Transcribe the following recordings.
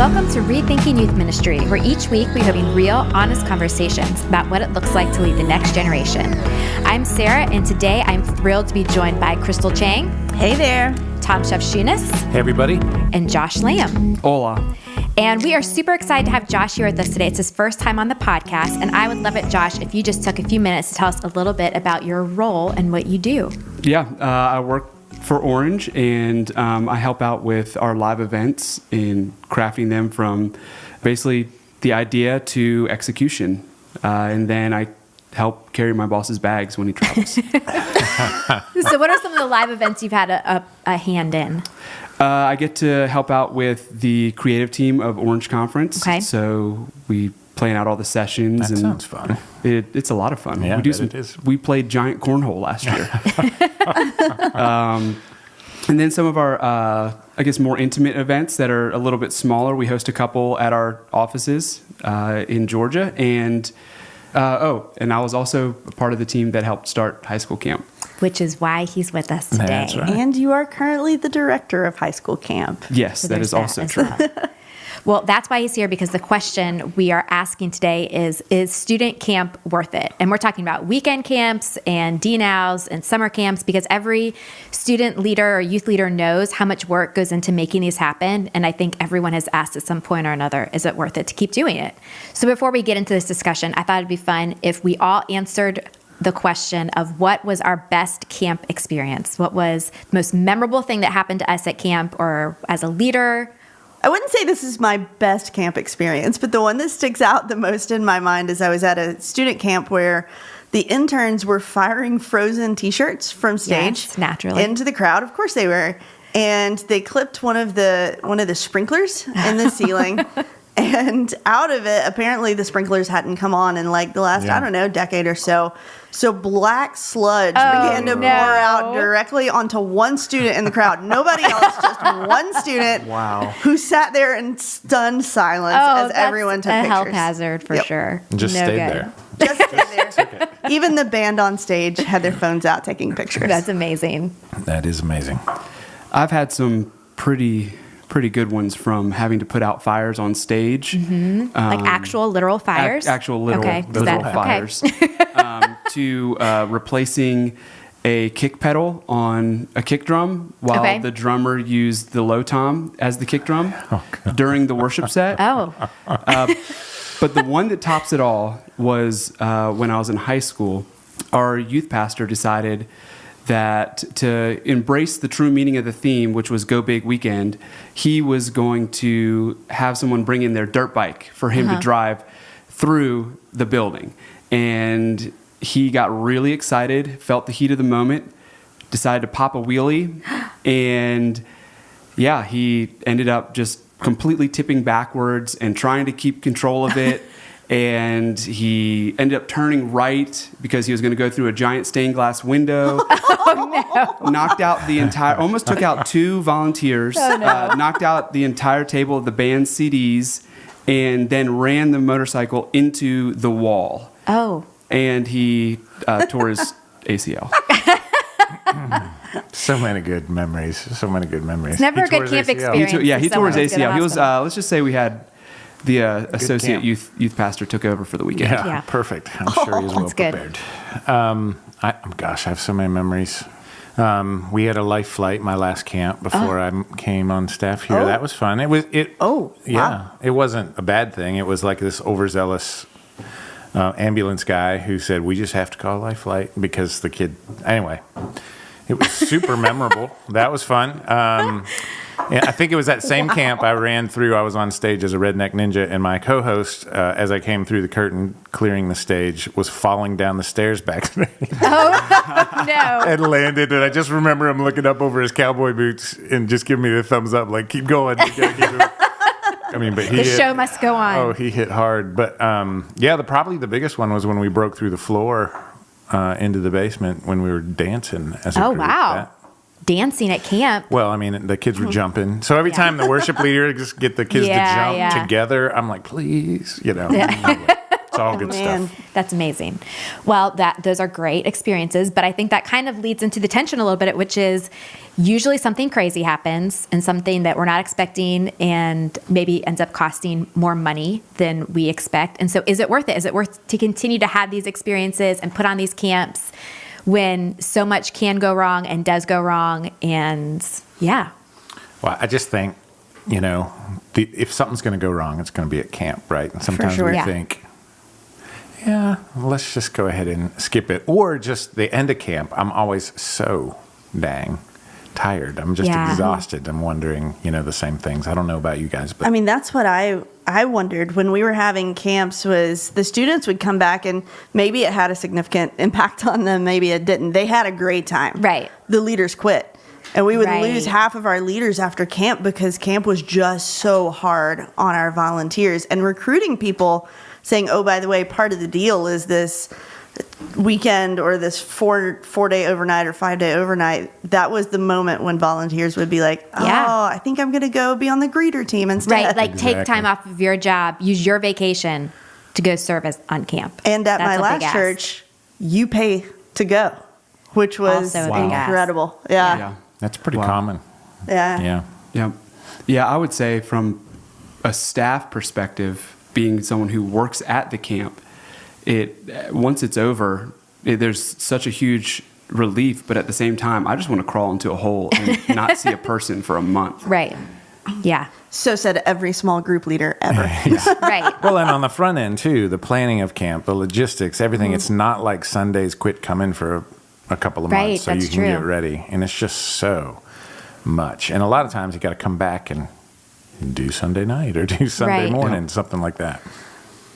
Welcome to Rethinking Youth Ministry, where each week we're having real, honest conversations about what it looks like to lead the next generation. I'm Sarah, and today I'm thrilled to be joined by Crystal Chiang. Hey there. Tom Shefchunas. Hey, everybody. And Josh Lamm. Hola. And we are super excited to have Josh here with us today. It's his first time on the podcast, and I would love it, Josh, if you just took a few minutes to tell us a little bit about your role and what you do. Yeah, I work for Orange, and I help out with our live events in crafting them from basically the idea to execution. And then I help carry my boss's bags when he travels. So what are some of the live events you've had a hand in? I get to help out with the creative team of Orange Conference. Okay. So we plan out all the sessions. That sounds fun. It's a lot of fun. Yeah, it is. We played giant cornhole last year. And then some of our, I guess, more intimate events that are a little bit smaller. We host a couple at our offices in Georgia. And and I was also a part of the team that helped start high school camp. Which is why he's with us today. That's right. And you are currently the director of high school camp. Yes, So that there's is also that as true. well. Well, that's why he's here, because the question we are asking today is student camp worth it? And we're talking about weekend camps and DNOWs and summer camps, because every student leader or youth leader knows how much work goes into making these happen. And I think everyone has asked at some point or another, is it worth it to keep doing it? So before we get into this discussion, I thought it'd be fun if we all answered the question of what was our best camp experience? What was the most memorable thing that happened to us at camp or as a leader? I wouldn't say this is my best camp experience, but the one that sticks out the most in my mind is I was at a student camp where the interns were firing frozen T-shirts from stage naturally into the crowd. Of course they were. And they clipped one of the sprinklers in the ceiling. And out of it, apparently the sprinklers hadn't come on in like the last, decade or so. So black sludge began to pour out directly onto one student in the crowd. Nobody else, just one student who sat there in stunned silence as everyone took a pictures. health hazard for sure. Just No stayed good. there. Just stayed there. Even the band on stage had their phones out taking pictures. That's amazing. That is amazing. I've had some pretty good ones from having to put out fires on stage. Like actual literal fires? Actual literal fires. To replacing a kick pedal on a kick drum while the drummer used the low tom as the kick drum during the worship set. But the one that tops it all was when I was in high school, our youth pastor decided that to embrace the true meaning of the theme, which was Go Big Weekend, he was going to have someone bring in their dirt bike for him to drive through the building. And he got really excited, felt the heat of the moment, decided to pop a wheelie, and he ended up just completely tipping backwards and trying to keep control of it. And he ended up turning right because he was going to go through a giant stained glass window. Knocked out the almost took out two volunteers, knocked out the entire table of the band's CDs, and then ran the motorcycle into the wall. And he tore his ACL. So many good memories. It's never a good camp experience. He tore his ACL. He was, let's just say we had the associate youth pastor took over for the weekend. Yeah. Perfect. I'm sure he was well prepared. I have so many memories. We had a life flight, my last camp, before I came on staff here. That was fun. It wasn't a bad thing. It was like this overzealous ambulance guy who said, we just have to call a life flight because the kid... Anyway, it was super memorable. That was fun. I think it was that same camp I ran through. I was on stage as a redneck ninja, and my co-host, as I came through the curtain clearing the stage, was falling down the stairs backstage. And landed, and I just remember him looking up over his cowboy boots and just giving me the thumbs up, like, keep going. You gotta keep it. I mean, but the show must go on. Oh, he hit hard. But probably the biggest one was when we broke through the floor into the basement when we were dancing as a group. Wow. Dancing at camp. Well, I mean, the kids were jumping. So every time the worship leader just get the kids to jump together, I'm like, please, Anyway. So all good Man. stuff. That's amazing. Well, those are great experiences, but I think that kind of leads into the tension a little bit, which is usually something crazy happens and something that we're not expecting and maybe ends up costing more money than we expect. And so is it worth it? Is it worth to continue to have these experiences and put on these camps when so much can go wrong and does go wrong? And yeah. Well, I just think, if something's going to go wrong, it's going to be at camp, right? And sometimes sure. we Yeah. think, let's just go ahead and skip it. Or just the end of camp, I'm always so dang tired. I'm just exhausted. I'm wondering, the same things. I don't know about you guys, but I mean, that's what I wondered when we were having camps was the students would come back and maybe it had a significant impact on them. Maybe it didn't. They had a great time. Right. The leaders quit. And we would Right. lose half of our leaders after camp because camp was just so hard on our volunteers. And recruiting people saying, oh, by the way, part of the deal is this weekend or this four-day overnight or 5-day overnight. That was the moment when volunteers would be like, I think I'm going to go be on the greeter team instead. Right. Like take Exactly. time off of your job, use your vacation to go serve on camp. And at That's my a big last ask. church, you pay to go, which was Also a big ask. incredible. Yeah. Yeah. that's pretty Wow. common. Yeah. Yeah. Yeah, I would say from a staff perspective, being someone who works at the camp, once it's over, there's such a huge relief, but at the same time, I just want to crawl into a hole and not see a person for a month. Right. Yeah. So said every small group leader ever. Right. Well, and on the front end, too, the planning of camp, the logistics, everything, it's not like Sundays quit coming for a couple of Right, months so you that's can true. get ready. And it's just so much. And a lot of times you got to come back and do Sunday night or do Sunday Right. morning, something like that.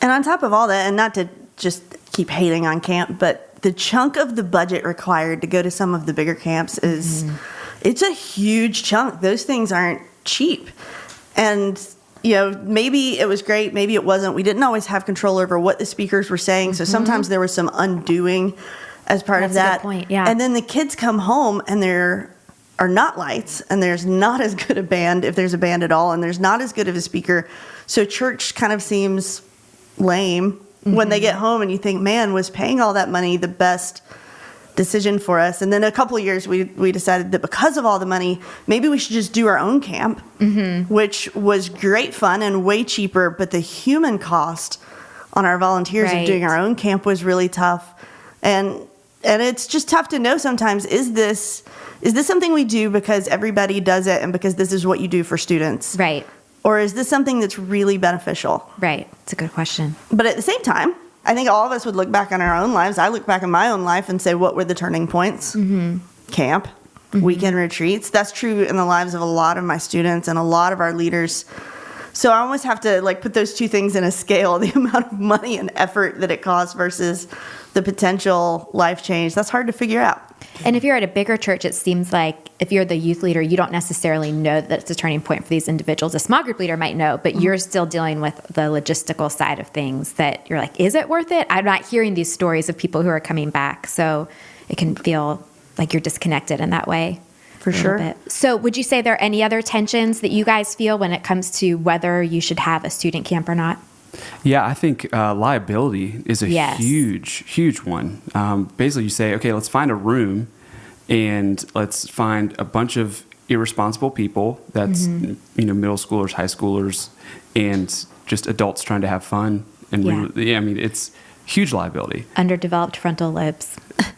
And on top of all that, and not to just keep hating on camp, but the chunk of the budget required to go to some of the bigger camps is, it's a huge chunk. Those things aren't cheap. And, maybe it was great, maybe it wasn't. We didn't always have control over what the speakers were saying. So sometimes there was some undoing as part of That's a that. good point, yeah. And then the kids come home and there are not lights and there's not as good a band, if there's a band at all, and there's not as good of a speaker. So church kind of seems lame when they get home and you think, man, was paying all that money the best decision for us? And then a couple of years we decided that because of all the money, maybe we should just do our own camp, which was great fun and way cheaper, but the human cost on our volunteers Right. of doing our own camp was really tough. And it's just tough to know sometimes, is this something we do because everybody does it and because this is what you do for students? Right. Or is this something that's really beneficial? Right. It's a good question. But at the same time, I think all of us would look back on our own lives. I look back on my own life and say, what were the turning points? Camp, weekend retreats. That's true in the lives of a lot of my students and a lot of our leaders. So I almost have to put those two things in a scale, the amount of money and effort that it costs versus the potential life change. That's hard to figure out. And if you're at a bigger church, it seems like if you're the youth leader, you don't necessarily know that it's a turning point for these individuals. A small group leader might know, but you're still dealing with the logistical side of things that you're like, is it worth it? I'm not hearing these stories of people who are coming back. So it can feel like you're disconnected in that way. For sure. So would you say there are any other tensions that you guys feel when it comes to whether you should have a student camp or not? Yeah, I think liability is a Yes. huge one. Basically, you say, okay, let's find a room and let's find a bunch of irresponsible people. That's middle schoolers, high schoolers, and just adults trying to have fun. And it's huge liability. Underdeveloped frontal lobes.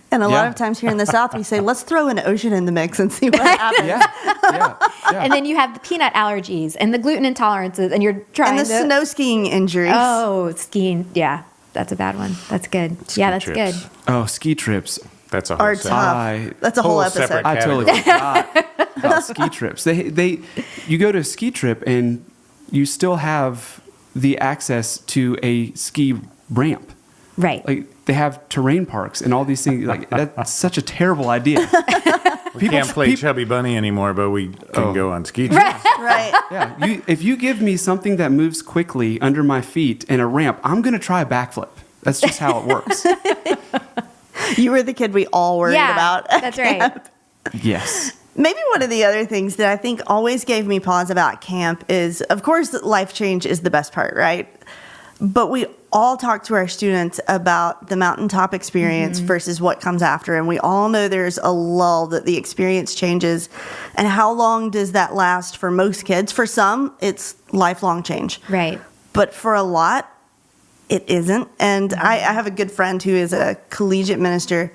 And a lot Yeah. of times here in the South, we say, let's throw an ocean in the mix and see what happens. Yeah. And then you have the peanut allergies and the gluten intolerances, and you're trying And the to... snow skiing injuries. Oh, skiing. Yeah, that's a bad one. That's good. Yeah, that's trips. good. Oh, ski trips. That's a whole Are set. tough. That's a whole episode. separate I totally category. forgot about ski trips. You go to a ski trip and you still have the access to a ski ramp. Right. Like they have terrain parks and all these things. Like that's such a terrible idea. We can't play Chubby Bunny anymore, but we can go on ski trips. Right. Yeah, if you give me something that moves quickly under my feet and a ramp, I'm going to try a backflip. That's just how it works. You were the kid we all worried about. That's right. Yes. Maybe one of the other things that I think always gave me pause about camp is, of course, life change is the best part, right? But we all talk to our students about the Mountaintop Experience versus what comes after. And we all know there's a lull, that the experience changes. And how long does that last for most kids? For some, it's lifelong change. Right. But for a lot, it isn't. And I have a good friend who is a collegiate minister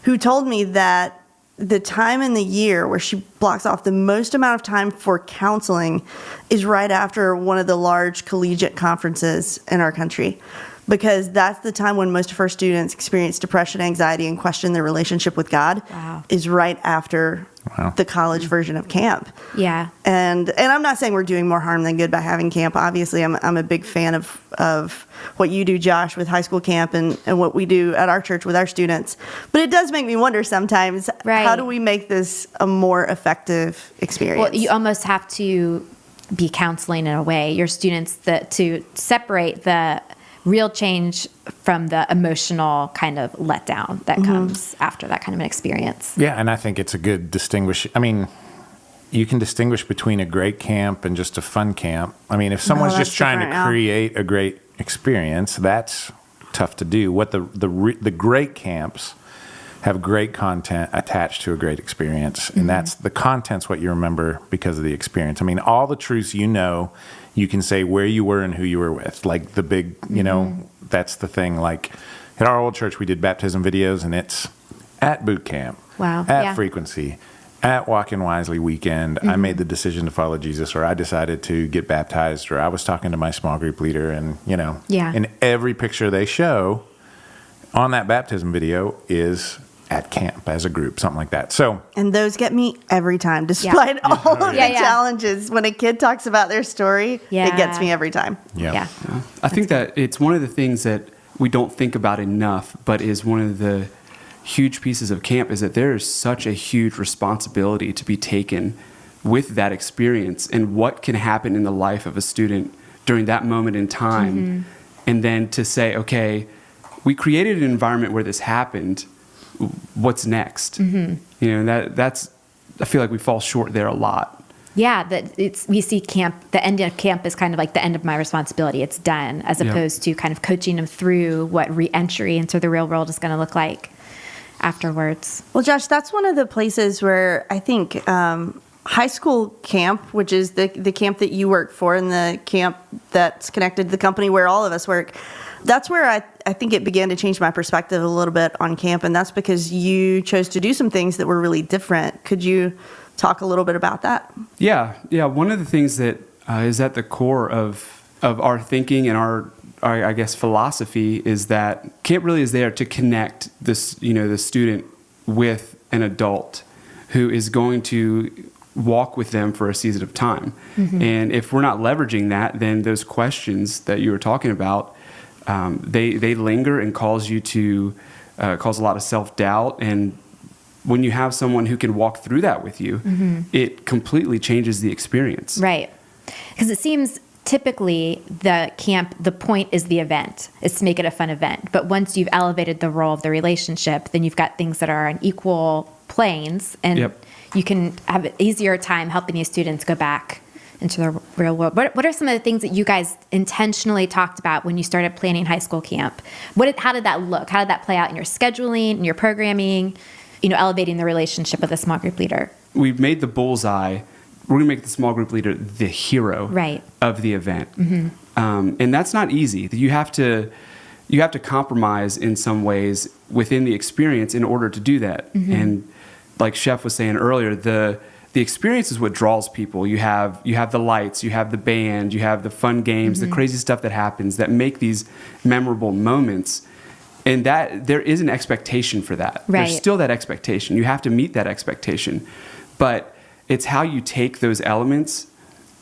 who told me that the time in the year where she blocks off the most amount of time for counseling is right after one of the large collegiate conferences in our country, because that's the time when most of her students experience depression, anxiety, and question their relationship with God. Wow. Is right after the college version of camp. Yeah. And I'm not saying we're doing more harm than good by having camp. Obviously, I'm a big fan of what you do, Josh, with high school camp and what we do at our church with our students. But it does make me wonder sometimes, how do we make this a more effective experience? Well, you almost have to be counseling in a way your students to separate the real change from the emotional kind of letdown that comes after that kind of an experience. Yeah, and I think it's a good you can distinguish between a great camp and just a fun camp. I mean, if someone's just trying to create a great experience, that's tough to do. What the great camps have great content attached to a great experience, and that's the content's what you remember because of the experience. I mean, all the truths you can say where you were and who you were with. Like the big, that's the thing. Like at our old church, we did baptism videos, and it's at boot camp, at Frequency, at Walk-In Wisely weekend. I made the decision to follow Jesus, or I decided to get baptized, or I was talking to my small group leader, and and every picture they show on that baptism video is at camp as a group, something like that. So, and those get me every time, despite all of the challenges. When a kid talks about their story, it gets me every time. Yeah. I think that it's one of the things that we don't think about enough, but is one of the huge pieces of camp, is that there is such a huge responsibility to be taken with that experience and what can happen in the life of a student during that moment in time. And then to say, okay, we created an environment where this happened. What's next? That's I feel like we fall short there a lot. Yeah, we see camp, the end of camp is kind of like the end of my responsibility. It's done, as opposed to kind of coaching them through what re-entry into the real world is going to look like afterwards. Well, Josh, that's one of the places where I think high school camp, which is the camp that you work for and the camp that's connected to the company where all of us work, that's where I think it began to change my perspective a little bit on camp, and that's because you chose to do some things that were really different. Could you talk a little bit about that? Yeah. One of the things that is at the core of our thinking and our I guess philosophy is that camp really is there to connect the student with an adult who is going to walk with them for a season of time. And if we're not leveraging that, then those questions that you were talking about, they linger and cause a lot of self-doubt. And when you have someone who can walk through that with you, it completely changes the experience. Right. Because it seems typically the point is the event, is to make it a fun event. But once you've elevated the role of the relationship, then you've got things that are on equal planes, and you can have an easier time helping these students go back into the real world. What are some of the things that you guys intentionally talked about when you started planning high school camp? How did that look? How did that play out in your scheduling, in your programming, elevating the relationship with a small group leader? We've made the bullseye. We're going to make the small group leader the hero of the event. And that's not easy. You have to compromise in some ways within the experience in order to do that. And like Chef was saying earlier, the experience is what draws people. You have the lights, you have the band, you have the fun games, the crazy stuff that happens that make these memorable moments. And that there is an expectation for that. There's still that expectation. You have to meet that expectation. But it's how you take those elements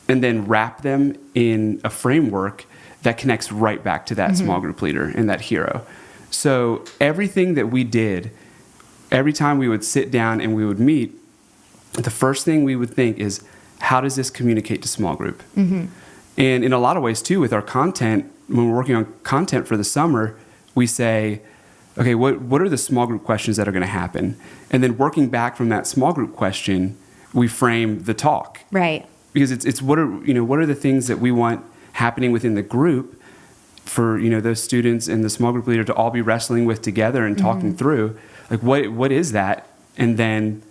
and then wrap them in a framework that connects right back to that small group leader and that hero. So everything that we did, every time we would sit down and we would meet, the first thing we would think is, how does this communicate to small group? And in a lot of ways, too, with our content, when we're working on content for the summer, we say, okay, what are the small group questions that are going to happen? And then working back from that small group question, we frame the talk. Right. Because it's what are the things that we want happening within the group for those students and the small group leader to all be wrestling with together and talking through, like what is that, and then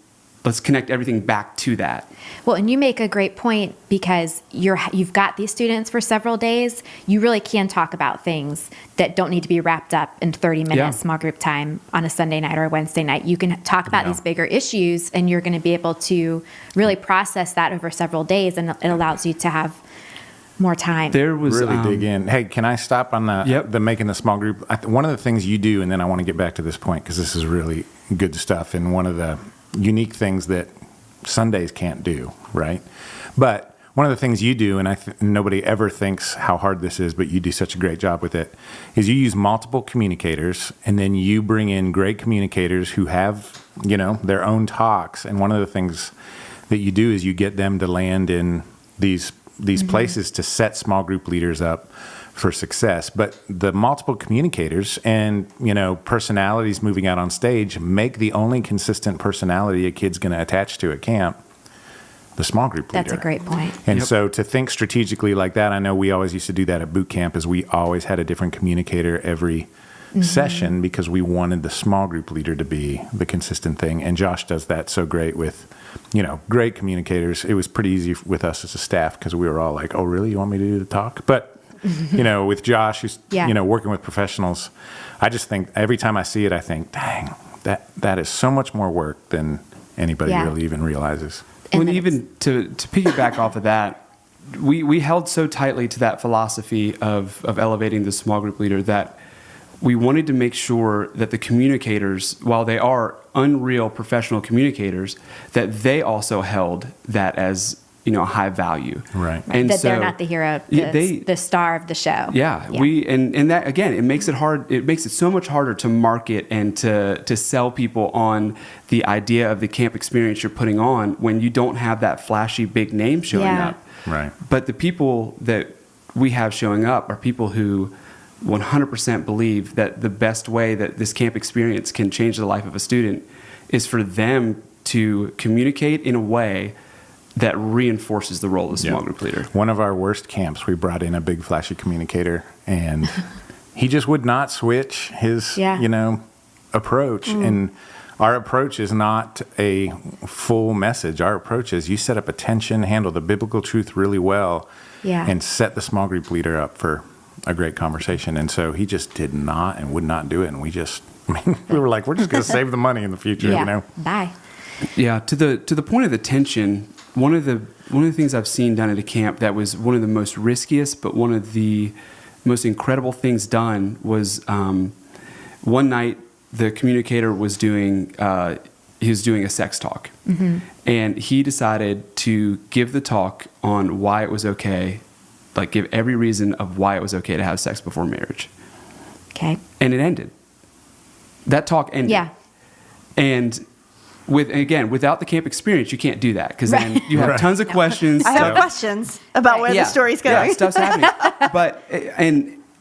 let's connect everything back to that. Well, and you make a great point, because you've got these students for several days. You really can talk about things that don't need to be wrapped up in 30 minutes small group time on a Sunday night or a Wednesday night. You can talk about these bigger issues, and you're going to be able to really process that over several days, and it allows you to have more time. There was really dig in. Hey, can I stop on the making the small group? One of the things you do, and then I want to get back to this point because this is really good stuff, and one of the unique things that Sundays can't do, right? But one of the things you do, and nobody ever thinks how hard this is, but you do such a great job with it, is you use multiple communicators, and then you bring in great communicators who have, their own talks. And one of the things that you do is you get them to land in these places to set small group leaders up for success. But the multiple communicators and, personalities moving out on stage make the only consistent personality a kid's going to attach to at camp the small group leader. That's a great point. And so to think strategically like that, I know we always used to do that at boot camp, is we always had a different communicator every session because we wanted the small group leader to be the consistent thing. And Josh does that so great with, great communicators. It was pretty easy with us as a staff because we were all like, oh, really? You want me to do the talk? But with Josh, who's, working with professionals, I just think every time I see it, I think, dang, that is so much more work than anybody really even realizes. And even to piggyback off of that, we held so tightly to that philosophy of elevating the small group leader that we wanted to make sure that the communicators, while they are unreal professional communicators, that they also held that as a high value, right? And that they're not the hero, the star of the show. Yeah. We and that again, it makes it hard. It makes it so much harder to market and to sell people on the idea of the camp experience you're putting on when you don't have that flashy big name showing up. Right. But the people that we have showing up are people who 100% believe that the best way that this camp experience can change the life of a student is for them to communicate in a way that reinforces the role of the small group leader. One of our worst camps, we brought in a big flashy communicator, and he just would not switch his, approach. And our approach is not a full message. Our approach is you set up attention, handle the biblical truth really well, and set the small group leader up for a great conversation. And so he just did not and would not do it. And we were like, we're just going to save the money in the future, Bye. Yeah. To the point of the tension, one of the things I've seen done at a camp that was one of the most riskiest, but one of the most incredible things done was one night the communicator was doing a sex talk, and he decided to give the talk on why it was okay, like give every reason of why it was okay to have sex before marriage. Okay. And it ended. That talk ended. Yeah. And without the camp experience, you can't do that because then you have tons of questions. I have questions about where the story's going. Yeah, stuff's happening. But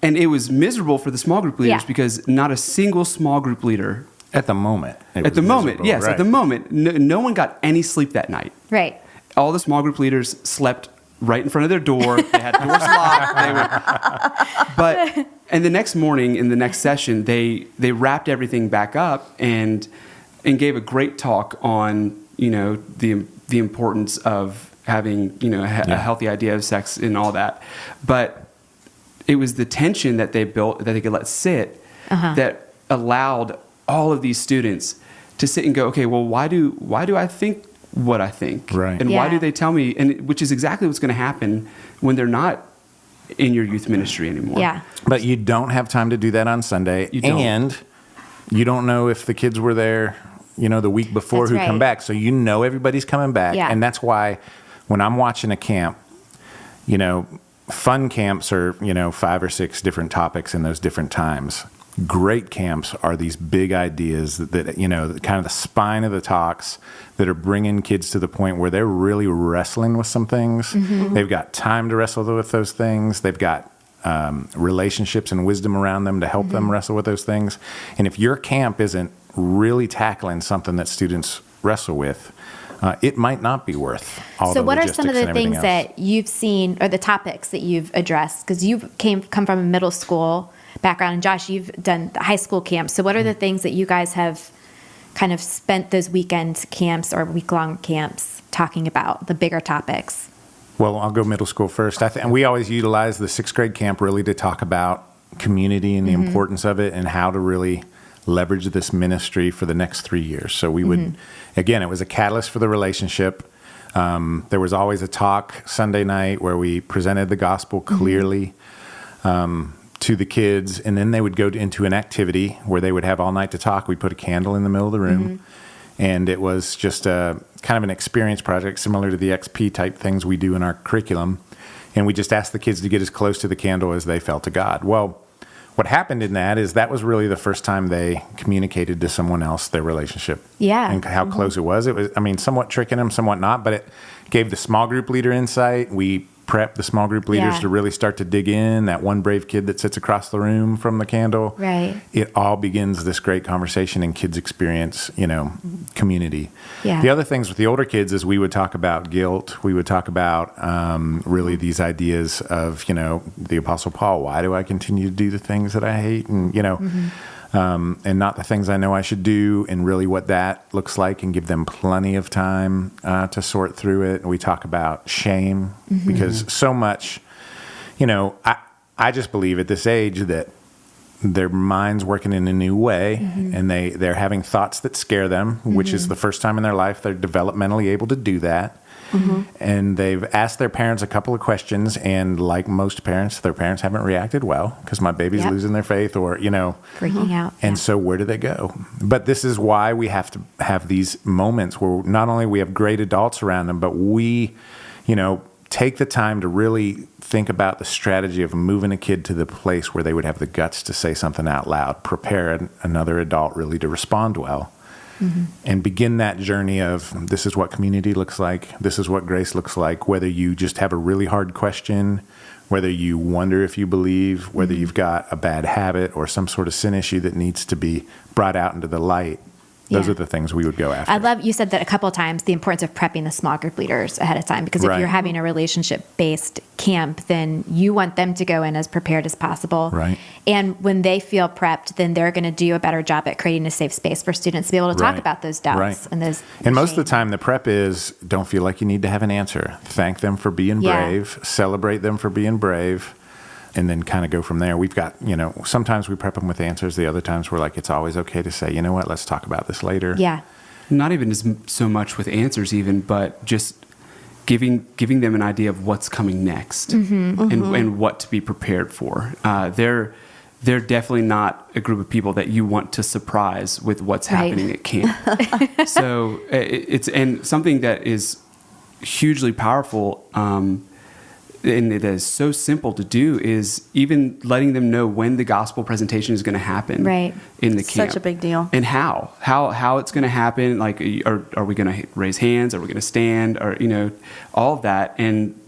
and it was miserable for the small group leaders because not a single small group leader at the moment. At the moment, no one got any sleep that night. Right. All the small group leaders slept right in front of their door. They had doors locked. And the next morning in the next session, they wrapped everything back up and gave a great talk on the importance of having a healthy idea of sex and all that. But it was the tension that they built that they could let sit that allowed all of these students to sit and go, okay, well, why do I think what I think, right? And why do they tell me? And which is exactly what's going to happen when they're not in your youth ministry anymore. Yeah. But you don't have time to do that on Sunday, and you don't know if the kids were there, the week before who come back. So everybody's coming back, and that's why when I'm watching a camp, fun camps are 5 or 6 different topics in those different times. Great camps are these big ideas that kind of the spine of the talks that are bringing kids to the point where they're really wrestling with some things. They've got time to wrestle with those things. They've got relationships and wisdom around them to help them wrestle with those things. And if your camp isn't really tackling something that students wrestle with, it might not be worth all So the what are logistics some of the and everything things else. that you've seen or the topics that you've addressed? Because you come from a middle school background, and Josh, you've done the high school camps. So what are the things that you guys have kind of spent those weekend camps or week-long camps talking about, the bigger topics? Well, I'll go middle school first. And we always utilize the 6th grade camp really to talk about community and the importance of it and how to really leverage this ministry for the next 3 years. So we would, again, it was a catalyst for the relationship. There was always a talk Sunday night where we presented the gospel clearly to the kids, and then they would go into an activity where they would have all night to talk. We put a candle in the middle of the room, and it was just a kind of an experience project similar to the XP type things we do in our curriculum. And we just asked the kids to get as close to the candle as they felt to God. Well, what happened in that was really the first time they communicated to someone else their relationship. Yeah. And how close it was. It was, somewhat tricking them, somewhat not, but it gave the small group leader insight. We prepped the small group leaders to really start to dig in. That one brave kid that sits across the room from the candle. Right. It all begins this great conversation, and kids experience, community. Yeah. The other things with the older kids is we would talk about guilt. We would talk about really these ideas of, the Apostle Paul. Why do I continue to do the things that I hate? And, and not the things I know I should do, and really what that looks like, and give them plenty of time to sort through it. And we talk about shame because so much, I just believe at this age that their mind's working in a new way, and they're having thoughts that scare them, which is the first time in their life they're developmentally able to do that. And they've asked their parents a couple of questions, and like most parents, their parents haven't reacted well because my baby's losing their faith or, Freaking out. And so where do they go? But this is why we have to have these moments where not only we have great adults around them, but we, take the time to really think about the strategy of moving a kid to the place where they would have the guts to say something out loud, prepare another adult really to respond well. And begin that journey of this is what community looks like. This is what grace looks like. Whether you just have a really hard question, whether you wonder if you believe, whether you've got a bad habit or some sort of sin issue that needs to be brought out into the light. Those are the things we would go after. I love you said that a couple of times, the importance of prepping the small group leaders ahead of time, because if you're having a relationship-based camp, then you want them to go in as prepared as possible. Right. And when they feel prepped, then they're going to do a better job at creating a safe space for students to be able to talk about those doubts and those. And most of the time, the prep is don't feel like you need to have an answer. Thank them for being brave. Celebrate them for being brave. And then kind of go from there. We've got, sometimes we prep them with answers. The other times we're like, it's always okay to say, you know what, let's talk about this later. Yeah. Not even so much with answers even, but just giving them an idea of what's coming next and what to be prepared for. They're definitely not a group of people that you want to surprise with what's happening at camp. So it's something that is hugely powerful, and it is so simple to do, is even letting them know when the gospel presentation is going to happen in the camp. Such a big deal. And how it's going to happen. Like, are we going to raise hands? Are we going to stand? Or, all of that. And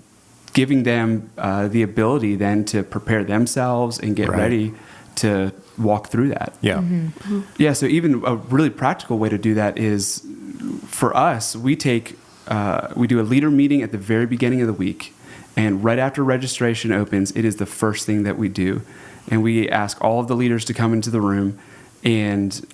giving them the ability then to prepare themselves and get ready to walk through that. Yeah. Yeah. So even a really practical way to do that is, for us, we do a leader meeting at the very beginning of the week. And right after registration opens, it is the first thing that we do. And we ask all of the leaders to come into the room, and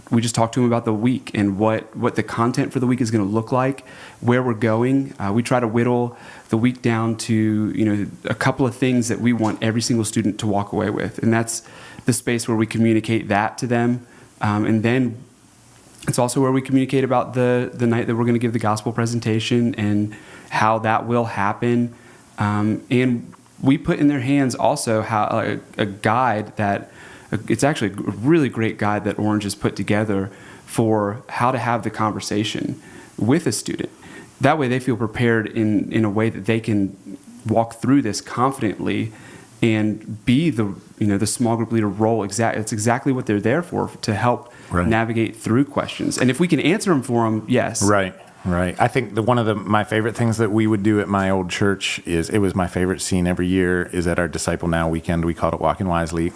we just talk to them about the week and what the content for the week is going to look like, where we're going. We try to whittle the week down to, a couple of things that we want every single student to walk away with. And that's the space where we communicate that to them. And then it's also where we communicate about the night that we're going to give the gospel presentation and how that will happen. And we put in their hands also how a guide that it's actually a really great guide that Orange has put together for how to have the conversation with a student. That way they feel prepared in a way that they can walk through this confidently and be the small group leader role. It's exactly what they're there for, to help navigate through questions. And if we can answer them for them, yes. Right. I think one of my favorite things that we would do at my old church it was my favorite scene every year, is at our Disciple Now weekend. We called it Walking Wisely.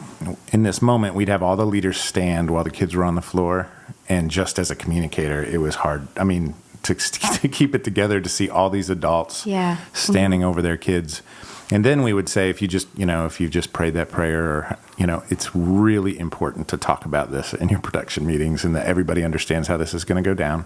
In this moment, we'd have all the leaders stand while the kids were on the floor. And just as a communicator, it was hard. to keep it together, to see all these adults standing over their kids. And then we would say, if you just prayed that prayer, or, it's really important to talk about this in your production meetings, and that everybody understands how this is going to go down.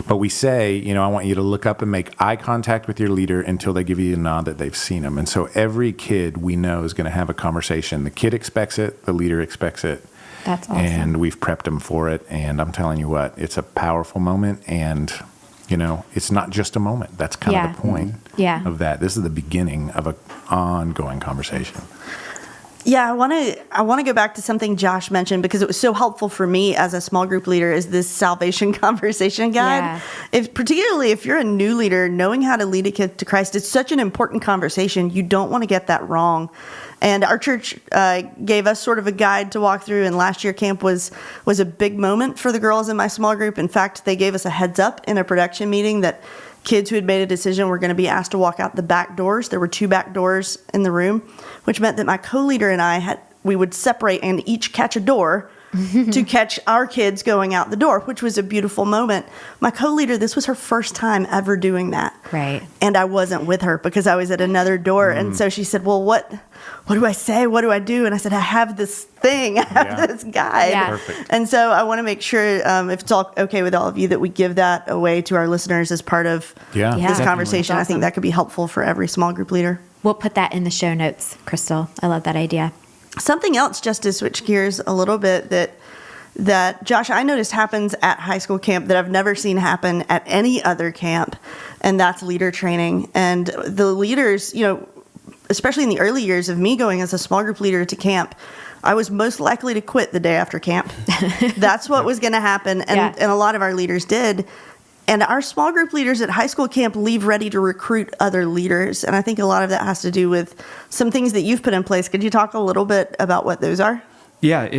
But we say, I want you to look up and make eye contact with your leader until they give you a nod that they've seen them. And so every kid we know is going to have a conversation. The kid expects it. The leader expects it. That's awesome. And we've prepped them for it. And I'm telling you what, it's a powerful moment. And it's not just a moment. That's kind of the point of that. This is the beginning of an ongoing conversation. Yeah, I want to go back to something Josh mentioned, because it was so helpful for me as a small group leader, is this salvation conversation guide. Particularly if you're a new leader, knowing how to lead a kid to Christ, it's such an important conversation. You don't want to get that wrong. And our church gave us sort of a guide to walk through, and last year camp was a big moment for the girls in my small group. In fact, they gave us a heads up in a production meeting that kids who had made a decision were going to be asked to walk out the back doors. There were 2 back doors in the room, which meant that my co-leader and we would separate and each catch a door to catch our kids going out the door, which was a beautiful moment. My co-leader, this was her first time ever doing that. Right. And I wasn't with her because I was at another door. And so she said, well, what do I say? What do I do? And I said, I have this thing. I have this guide. Yeah. Perfect. And so I want to make sure, if it's all okay with all of you, that we give that away to our listeners as part of this conversation. Awesome. I think that could be helpful for every small group leader. We'll put that in the show notes, Crystal. I love that idea. Something else, just to switch gears a little bit, that Josh, I noticed happens at high school camp that I've never seen happen at any other camp, and that's leader training. And the leaders, especially in the early years of me going as a small group leader to camp, I was most likely to quit the day after camp. That's what was going to happen, and a lot of our leaders did. And our small group leaders at high school camp leave ready to recruit other leaders. And I think a lot of that has to do with some things that you've put in place. Could you talk a little bit about what those are? Yeah, I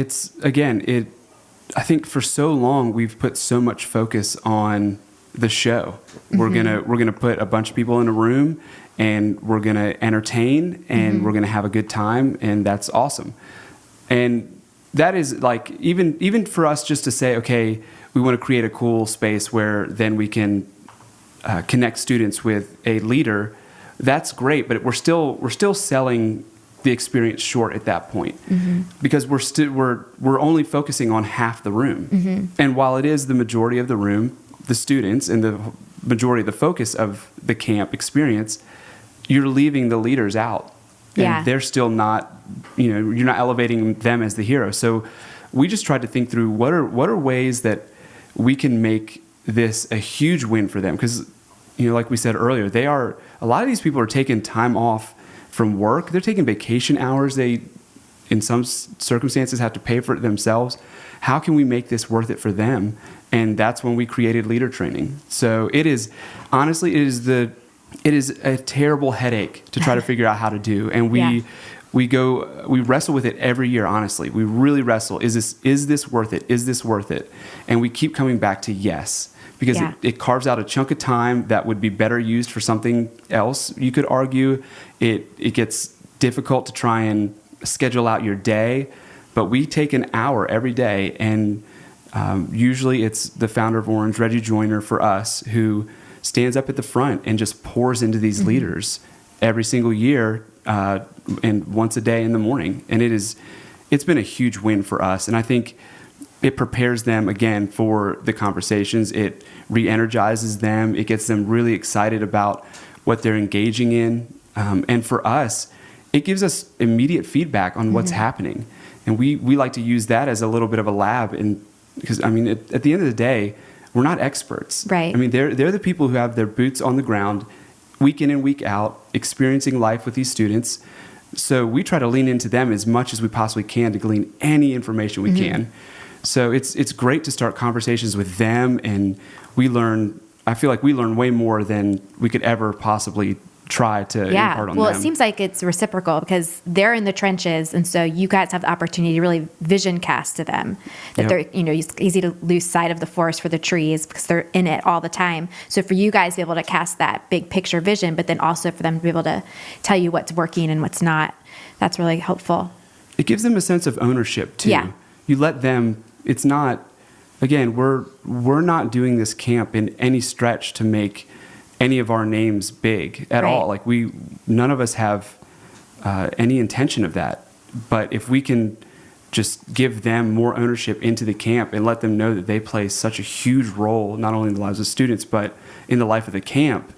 think for so long we've put so much focus on the show. We're gonna put a bunch of people in a room, and we're gonna entertain, and we're gonna have a good time, and that's awesome. And that is like even for us just to say, okay, we want to create a cool space where then we can connect students with a leader. That's great, but we're still selling the experience short at that point, because we're only focusing on half the room. And while it is the majority of the room, the students, and the majority of the focus of the camp experience, you're leaving the leaders out. And they're still not, you're not elevating them as the hero. So we just tried to think through what are ways that we can make this a huge win for them. Because, like we said earlier, a lot of these people are taking time off from work. They're taking vacation hours. They, in some circumstances, have to pay for it themselves. How can we make this worth it for them? And that's when we created leader training. So it is a terrible headache to try to figure out how to do. And we wrestle with it every year, honestly. We really wrestle. Is this worth it? Is this worth it? And we keep coming back to yes, because it carves out a chunk of time that would be better used for something else. You could argue it gets difficult to try and schedule out your day, but we take an hour every day, and usually it's the founder of Orange, Reggie Joyner, for us, who stands up at the front and just pours into these leaders every single year, and once a day in the morning. And it's been a huge win for us. And I think it prepares them again for the conversations. It re-energizes them. It gets them really excited about what they're engaging in. And for us, it gives us immediate feedback on what's happening. And we like to use that as a little bit of a lab. And because, at the end of the day, we're not experts. Right. They're the people who have their boots on the ground week in and week out, experiencing life with these students. So we try to lean into them as much as we possibly can to glean any information we can. So it's great to start conversations with them, and I feel like we learn way more than we could ever possibly try to impart on them. Well, it seems like it's reciprocal, because they're in the trenches, and so you guys have the opportunity to really vision cast to them that they're, it's easy to lose sight of the forest for the trees because they're in it all the time. So for you guys to be able to cast that big picture vision, but then also for them to be able to tell you what's working and what's not, that's really helpful. It gives them a sense of ownership too. Yeah. You let them, it's not again, we're not doing this camp in any stretch to make any of our names big at all. Like none of us have any intention of that. But if we can just give them more ownership into the camp and let them know that they play such a huge role, not only in the lives of students, but in the life of the camp,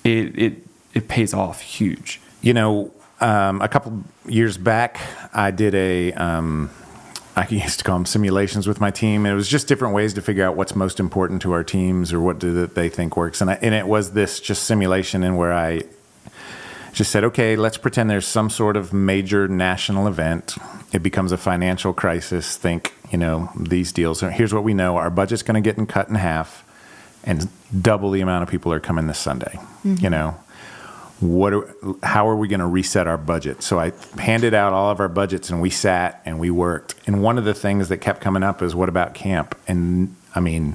it pays off huge. A couple years back, I did I used to call them simulations with my team. It was just different ways to figure out what's most important to our teams or what do they think works. And it was this just simulation in where I just said, okay, let's pretend there's some sort of major national event. It becomes a financial crisis. Think, these deals. Here's what we know. Our budget's going to get cut in half and double the amount of people are coming this Sunday. Mm-hmm. How are we going to reset our budget? So I handed out all of our budgets and we sat and we worked. And one of the things that kept coming up is, what about camp? And I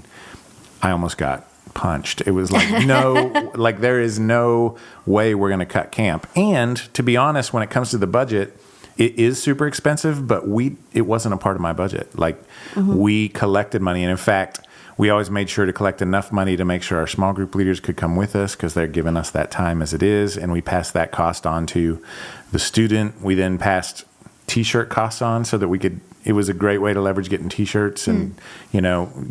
almost got punched. It was like, there is no way we're going to cut camp. And to be honest, when it comes to the budget, it is super expensive, but it wasn't a part of my budget. We collected money. And in fact, we always made sure to collect enough money to make sure our small group leaders could come with us because they're giving us that time as it is. And we passed that cost on to the student. We then passed T-shirt costs on so that it was a great way to leverage getting T-shirts and,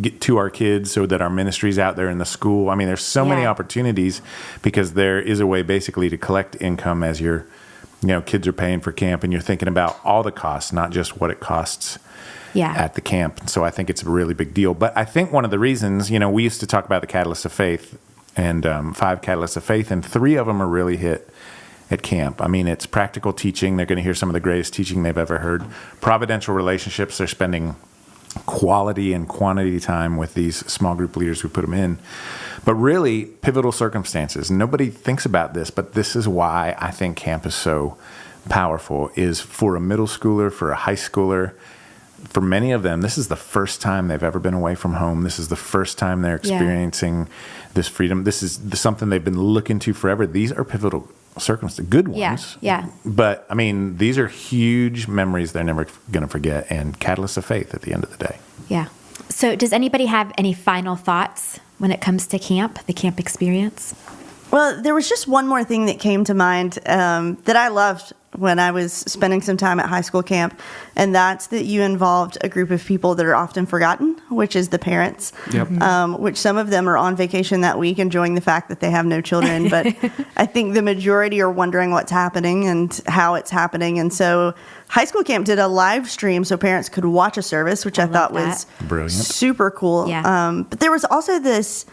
get to our kids so that our ministry's out there in the school. There's so many opportunities because there is a way basically to collect income as your, kids are paying for camp and you're thinking about all the costs, not just what it costs at the camp. So I think it's a really big deal. But I think one of the reasons, we used to talk about the catalysts of faith and 5 catalysts of faith, and 3 of them are really hit at camp. It's practical teaching. They're going to hear some of the greatest teaching they've ever heard. Providential relationships. They're spending quality and quantity time with these small group leaders who put them in. But really, pivotal circumstances. Nobody thinks about this, but this is why I think camp is so powerful, is for a middle schooler, for a high schooler. For many of them, this is the first time they've ever been away from home. This is the first time they're experiencing this freedom. This is something they've been looking to forever. These are pivotal circumstances, good ones. Yeah. But, these are huge memories they're never going to forget, and catalysts of faith at the end of the day. Yeah. So does anybody have any final thoughts when it comes to camp, the camp experience? Well, there was just one more thing that came to mind that I loved when I was spending some time at high school camp, and that's that you involved a group of people that are often forgotten, which is the parents, which some of them are on vacation that week enjoying the fact that they have no children, but I think the majority are wondering what's happening and how it's happening. And so high school camp did a live stream so parents could watch a service, which I thought was brilliant, super cool. Yeah. But there was also this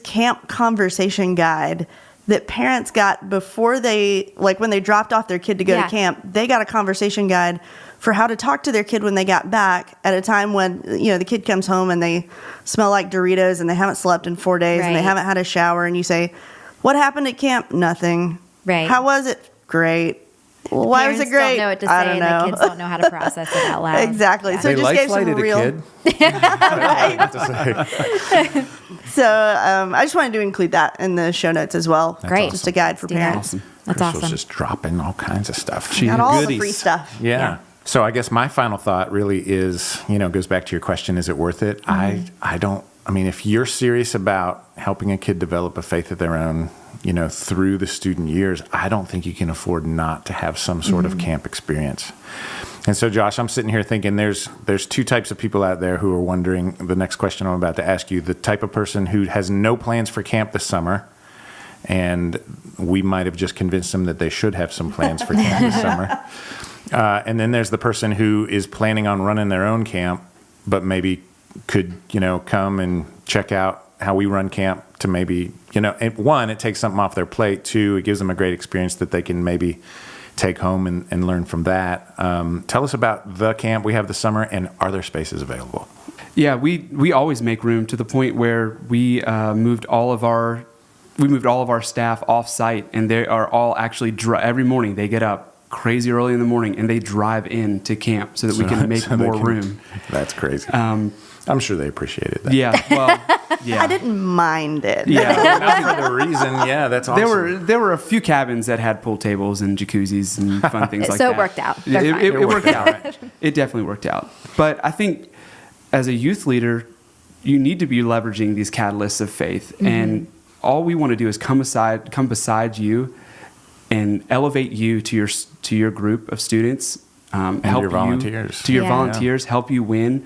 camp conversation guide that parents got before when they dropped off their kid to go to camp. They got a conversation guide for how to talk to their kid when they got back at a time when, the kid comes home and they smell like Doritos and they haven't slept in 4 days and they haven't had a shower. And you say, what happened at camp? Nothing. Right. How was it? Great. Well, why was it great? Don't know what to say, I don't know. And the kids don't know how to process it out loud. Exactly. Yeah. So it just gave some real. A kid. So I just wanted to include that in the show notes as well. That's Great. Awesome. Just a guide for parents. Awesome. That's Crystal's awesome. just dropping all kinds of stuff. She got all the free stuff. Yeah. So I guess my final thought really is, goes back to your question, is it worth it? Mm-hmm. If you're serious about helping a kid develop a faith of their own, through the student years, I don't think you can afford not to have some sort of camp experience. And so, Josh, I'm sitting here thinking there's 2 types of people out there who are wondering the next question I'm about to ask you. The type of person who has no plans for camp this summer, and we might have just convinced them that they should have some plans for camp this summer. And then there's the person who is planning on running their own camp, but maybe could, come and check out how we run camp to maybe, one, it takes something off their plate. 2, it gives them a great experience that they can maybe take home and learn from that. Tell us about the camp we have this summer, and are there spaces available? Yeah, we always make room to the point where we moved all of our staff off site, and they are all actually every morning they get up crazy early in the morning and they drive in to camp so that we can make more room. That's crazy. I'm sure they appreciated that. Yeah, well, yeah. I didn't mind it. Yeah, not for the reason. Yeah, that's awesome. There were a few cabins that had pool tables and jacuzzis and fun things like that. So it worked out. It worked out. It definitely worked out. But I think as a youth leader, you need to be leveraging these catalysts of faith. And all we want to do is come beside you and elevate you to your group of students, and help your volunteers. you, to your volunteers, help you win.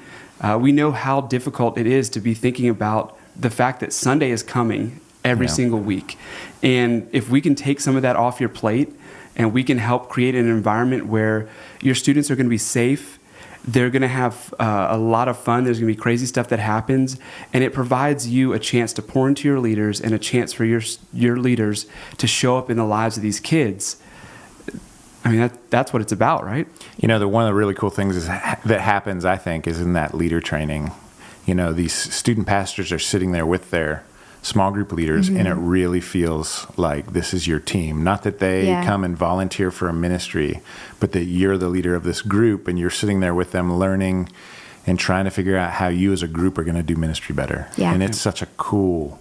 We know how difficult it is to be thinking about the fact that Sunday is coming every single week. And if we can take some of that off your plate and we can help create an environment where your students are going to be safe, they're going to have a lot of fun. There's going to be crazy stuff that happens, and it provides you a chance to pour into your leaders and a chance for your leaders to show up in the lives of these kids. I mean, that's what it's about, right? You know, one of the really cool things that happens, I think, is in that leader training. You know, these student pastors are sitting there with their small group leaders, and it really feels like this is your team. Not that they come and volunteer for a ministry, but that you're the leader of this group, and you're sitting there with them learning and trying to figure out how you as a group are going to do ministry better. Yeah. And it's such a cool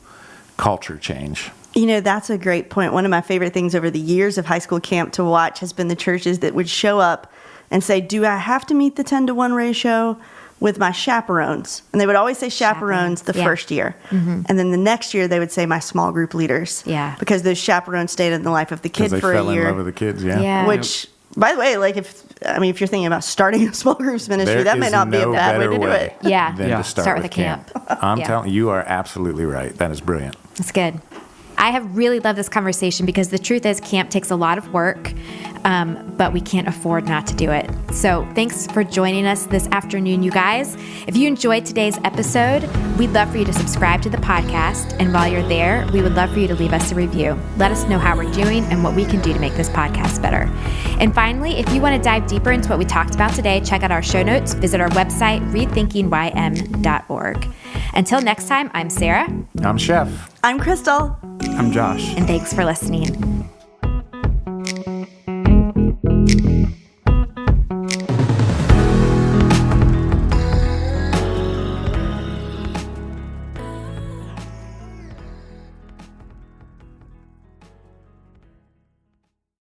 culture change. You know, that's a great point. One of my favorite things over the years of high school camp to watch has been the churches that would show up and say, do I have to meet the 10-to-1 ratio with my chaperones? And they would always say chaperones the first year. And then the next year they would say my small group leaders. Yeah. Because those chaperones stayed in the life of the kid for a year. Because they fell in love with the kids, Which, by the way, like if you're thinking about starting a small groups ministry, that may not be a bad way to do it. Than to start with a camp. I'm telling you, are absolutely right. That is brilliant. That's good. I have really loved this conversation because the truth is camp takes a lot of work, but we can't afford not to do it. So thanks for joining us this afternoon, you guys. If you enjoyed today's episode, we'd love for you to subscribe to the podcast. And while you're there, we would love for you to leave us a review. Let us know how we're doing and what we can do to make this podcast better. And finally, if you want to dive deeper into what we talked about today, check out our show notes, visit our website, rethinkingym.org. Until next time, I'm Sarah. I'm Chef. I'm Crystal. I'm Josh. And thanks for listening.